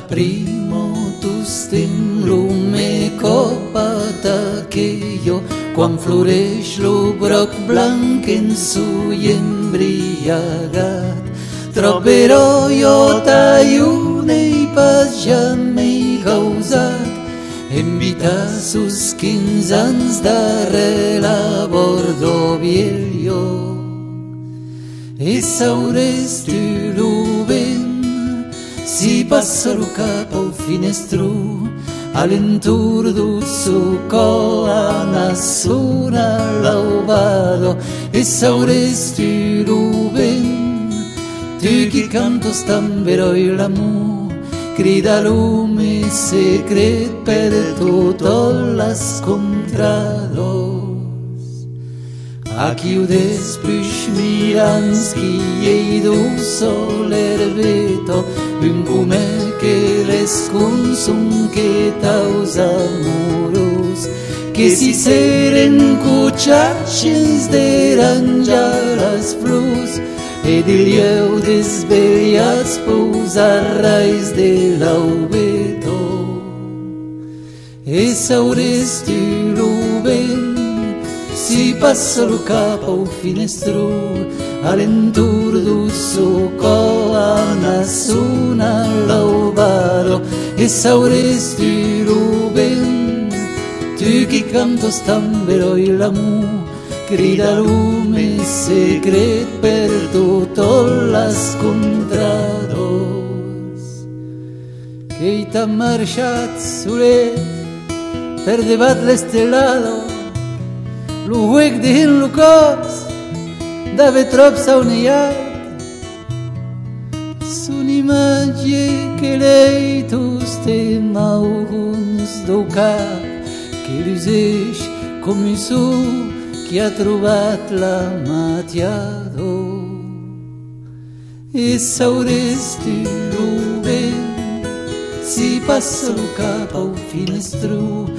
primo tu stem lume copata che io quan floreș lo broc blanc in su embriagat troverò io t'aiune pas jamais causat invita sus 15 ans darrere la bordo vieglio e saures tu lo vent si passa lo capo al finestru all'intur du suo colana suona l'aubado e saures tu lo vent tu chi canto stambero l'amor grida lume secret per tutto l'ascontrados a chiudes plus miranski e du solerveto un come che les consum che taus amoros che si seren cucciacins de rangiaras flus ed il lieu desvegliats posarrais de l'aubeto e saures tu lo vent si passa lo capo al finestru all'intur du suo colana suona l'aubado e saures tu lo vent tu chi canto stambero l'amor grida lume secret per tutto l'ascontrados che t'ha marciat sulet per debat l'estelado lo huec din lo cos d'ave trop sauniat son imatge che lei tu stem auguns do cap che l'useix com un su chi ha trobat l'amatiado e saures tu lo vent si passa lo capo al finestru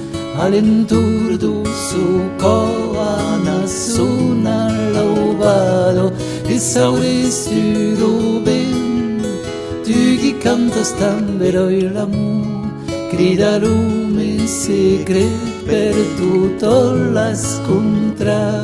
all'intur du suo colana suona l'aubado e saures tu lo vent tu chi canta stambero l'amor grida lume secret per tutto l'ascontrados